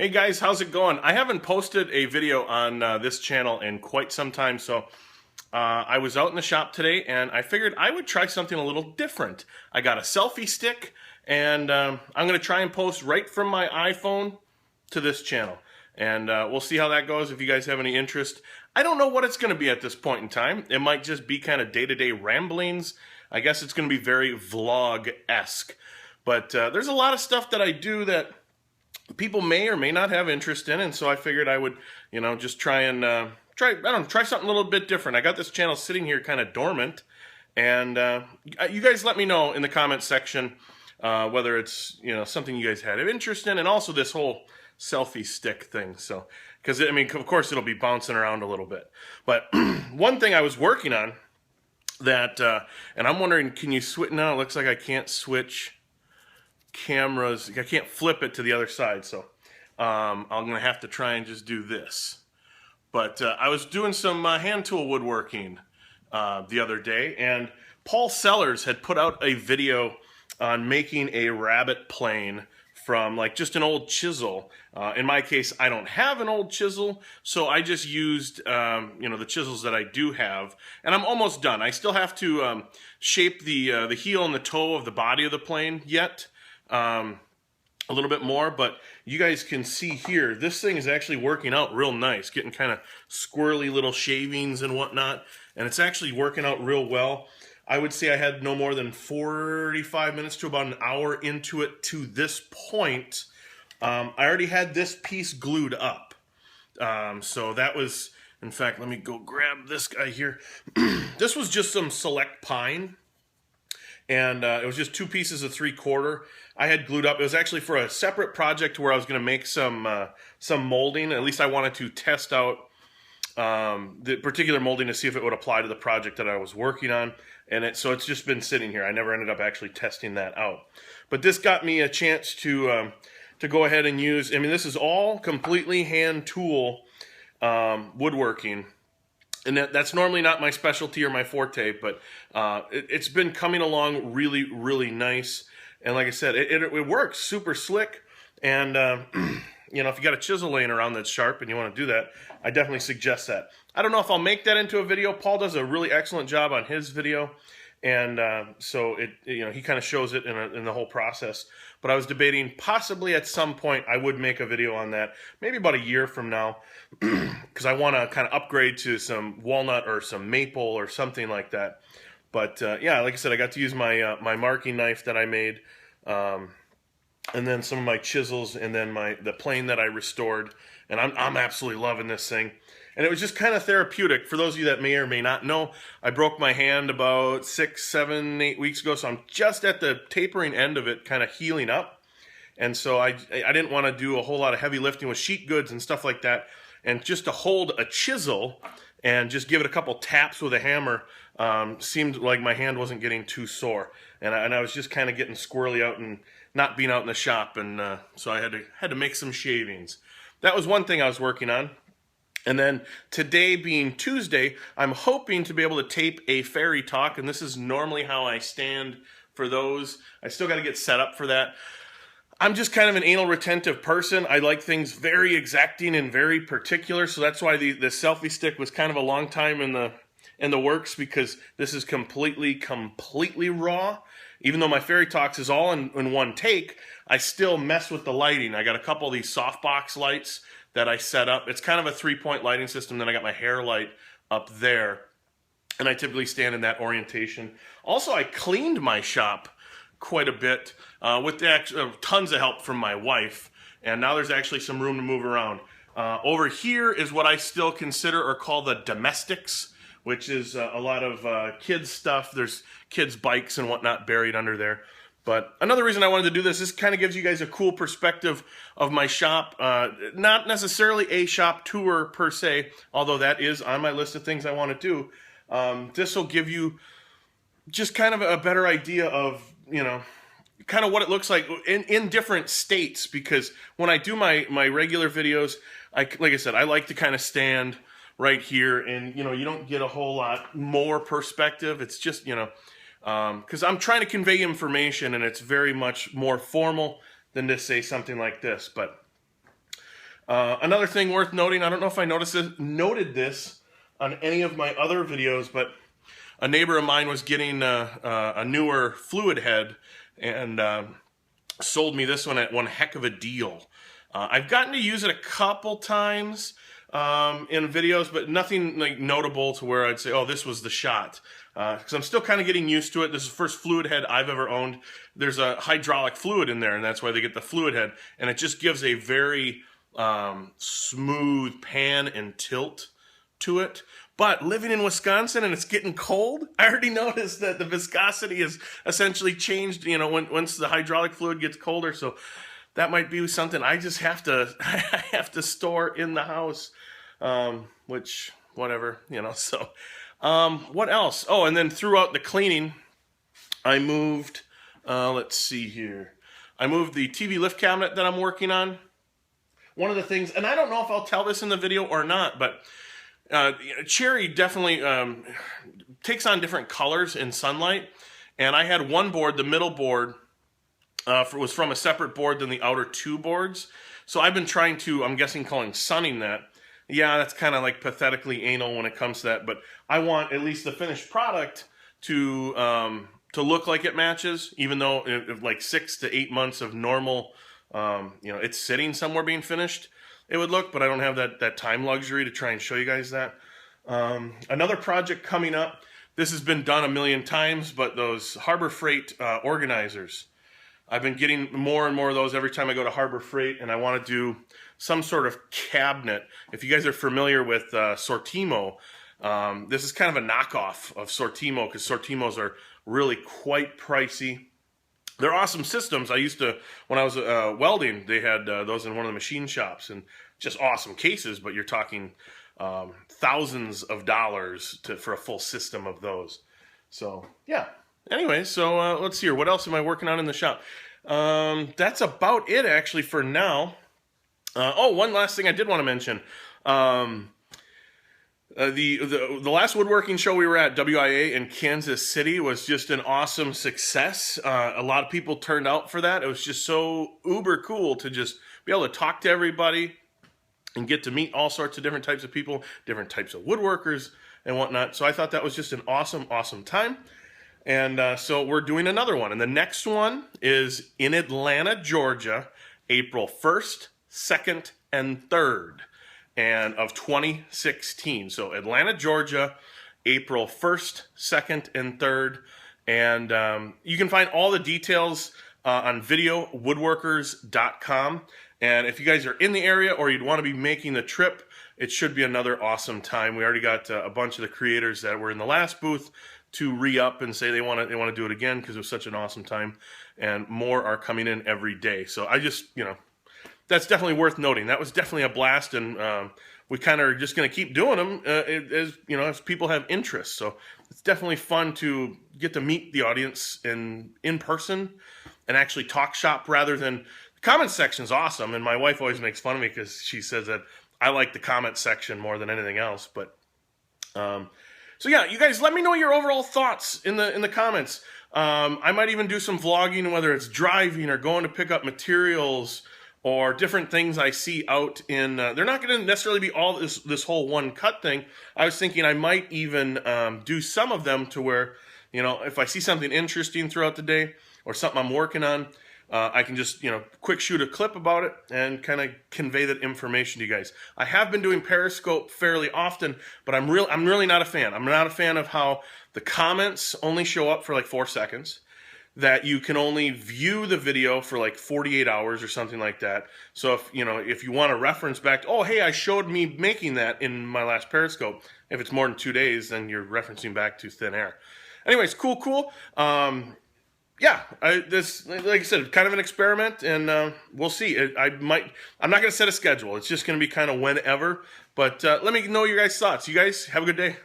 Hey guys, how's it going? I haven't posted a video on this channel in quite some time, so I was out in the shop today and I figured I would try something a little different. I got a selfie stick and I'm going to try and post right from my iPhone to this channel. And we'll see how that goes if you guys have any interest. I don't know what it's going to be at this point in time. It might just be kind of day-to-day ramblings. I guess it's going to be very vlog-esque. But there's a lot of stuff that I do that people may or may not have interest in, and so I figured I would, just try and try something a little bit different. I got this channel sitting here kind of dormant, and you guys let me know in the comment section whether it's something you guys had interest in, and also this whole selfie stick thing. So, because I mean, of course, it'll be bouncing around a little bit. But one thing I was working on that, and I'm wondering, can you switch now? It looks like I can't switch cameras. I can't flip it to the other side, so I'm gonna have to try and just do this. But I was doing some hand tool woodworking the other day, and Paul Sellers had put out a video on making a rabbet plane from like just an old chisel. In my case, I don't have an old chisel, so I just used the chisels that I do have, and I'm almost done. I still have to shape the heel and the toe of the body of the plane yet. A little bit more, but you guys can see here, this thing is actually working out real nice, getting kind of squirrely little shavings and whatnot, and it's actually working out real well. I would say I had no more than 45 minutes to about an hour into it to this point. I already had this piece glued up. So that was, in fact, let me go grab this guy here. This was just some select pine. And it was just 2 pieces of 3/4 I had glued up. It was actually for a separate project where I was going to make some molding. At least I wanted to test out the particular molding to see if it would apply to the project that I was working on. And so it's just been sitting here. I never ended up actually testing that out. But this got me a chance to go ahead and use. I mean, this is all completely hand tool woodworking. And that's normally not my specialty or my forte, but it's been coming along really, really nice. And like I said, it works super slick. And, if you got a chisel laying around that's sharp and you want to do that, I definitely suggest that. I don't know if I'll make that into a video. Paul does a really excellent job on his video. And so he kind of shows it in the whole process. But I was debating possibly at some point I would make a video on that, maybe about a year from now, because I want to kind of upgrade to some walnut or some maple or something like that. But yeah, like I said, I got to use my my marking knife that I made, and then some of my chisels, and then the plane that I restored. And I'm absolutely loving this thing. And it was just kind of therapeutic. For those of you that may or may not know, I broke my hand about 6, 7, 8 weeks ago, so I'm just at the tapering end of it, kind of healing up. And so I didn't want to do a whole lot of heavy lifting with sheet goods and stuff like that. And just to hold a chisel and just give it a couple taps with a hammer seemed like my hand wasn't getting too sore. And I was just kind of getting squirrely out and not being out in the shop. And so I had to make some shavings. That was one thing I was working on. And then today being Tuesday, I'm hoping to be able to tape a fairy talk, and this is normally how I stand for those. I still got to get set up for that. I'm just kind of an anal retentive person. I like things very exacting and very particular, so that's why the selfie stick was kind of a long time in the works, because this is completely raw. Even though my fairy talks is all in one take, I still mess with the lighting. I got a couple of these softbox lights that I set up. It's kind of a 3-point lighting system. Then I got my hair light up there, and I typically stand in that orientation. Also, I cleaned my shop quite a bit with tons of help from my wife, and now there's actually some room to move around. Over here is what I still consider or call the domestics, which is a lot of kids stuff. There's kids' bikes and whatnot buried under there. But another reason I wanted to do this kind of gives you guys a cool perspective of my shop. Not necessarily a shop tour per se, although that is on my list of things I want to do. This will give you just kind of a better idea of, kind of what it looks like in different states. Because when I do my regular videos, like I said, I like to kind of stand right here, and you don't get a whole lot more perspective. It's just because I'm trying to convey information, and it's very much more formal than to say something like this. But Another thing worth noting, I don't know if I noted this on any of my other videos, but a neighbor of mine was getting a newer fluid head and sold me this one at one heck of a deal. I've gotten to use it a couple times in videos, but nothing like notable to where I'd say, oh, this was the shot. Because I'm still kind of getting used to it. This is the first fluid head I've ever owned. There's a hydraulic fluid in there, and that's why they get the fluid head. And it just gives a very smooth pan and tilt to it. But living in Wisconsin and it's getting cold, I already noticed that the viscosity is essentially changed, you know, once the hydraulic fluid gets colder. So that might be something I just have to I have to store in the house, which whatever, you know. So what else? Oh, and then throughout the cleaning, I moved, let's see here. I moved the TV lift cabinet that I'm working on. One of the things, and I don't know if I'll tell this in the video or not, but cherry definitely takes on different colors in sunlight. And I had one board, the middle board, was from a separate board than the outer two boards. So I've been trying to, I'm guessing calling sunning that. Yeah, that's kind of like pathetically anal when it comes to that, but I want at least the finished product to look like it matches, even though like 6 to 8 months of normal, you know, it's sitting somewhere being finished, it would look, but I don't have that time luxury to try and show you guys that. Another project coming up, this has been done a million times, but those Harbor Freight organizers, I've been getting more and more of those every time I go to Harbor Freight, and I want to do some sort of cabinet. If you guys are familiar with Sortimo, this is kind of a knockoff of Sortimo, because Sortimos are really quite pricey. They're awesome systems. I used to, when I was welding, they had those in one of the machine shops, and just awesome cases, but you're talking thousands of dollars for a full system of those. So, yeah. Anyway, so let's see here. What else am I working on in the shop? That's about it, actually, for now. Oh, one last thing I did want to mention. The last woodworking show we were at, WIA in Kansas City, was just an awesome success. A lot of people turned out for that. It was just so uber cool to just be able to talk to everybody and get to meet all sorts of different types of people, different types of woodworkers and whatnot. So I thought that was just an awesome, awesome time. And so we're doing another one. And the next one is in Atlanta, Georgia, April 1st, 2nd, and 3rd. And of 2016. So Atlanta, Georgia, April 1st, 2nd, and 3rd. And you can find all the details on videowoodworkers.com. And if you guys are in the area or you'd want to be making the trip, it should be another awesome time. We already got a bunch of the creators that were in the last booth to re-up and say they want to do it again because it was such an awesome time. And more are coming in every day. So I just, you know, that's definitely worth noting. That was definitely a blast, and we kind of are just going to keep doing them as you know, as people have interest. So it's definitely fun to get to meet the audience in person and actually talk shop rather than the comment section is awesome. And my wife always makes fun of me because she says that I like the comment section more than anything else. But so yeah, you guys, let me know your overall thoughts in the comments. I might even do some vlogging, whether it's driving or going to pick up materials, or different things I see out in, they're not going to necessarily be all this whole one cut thing. I was thinking I might even do some of them to where, you know, if I see something interesting throughout the day or something I'm working on, I can just, you know, quick shoot a clip about it and kind of convey that information to you guys. I have been doing Periscope fairly often, but I'm really not a fan. I'm not a fan of how the comments only show up for like 4 seconds. That you can only view the video for like 48 hours or something like that. So if you want to reference back to, oh, hey, I showed me making that in my last Periscope. If it's more than 2 days, then you're referencing back to thin air. Anyways, cool. Yeah, this, like I said, kind of an experiment, and we'll see. I'm not going to set a schedule. It's just going to be kind of whenever. But let me know your guys' thoughts. You guys have a good day.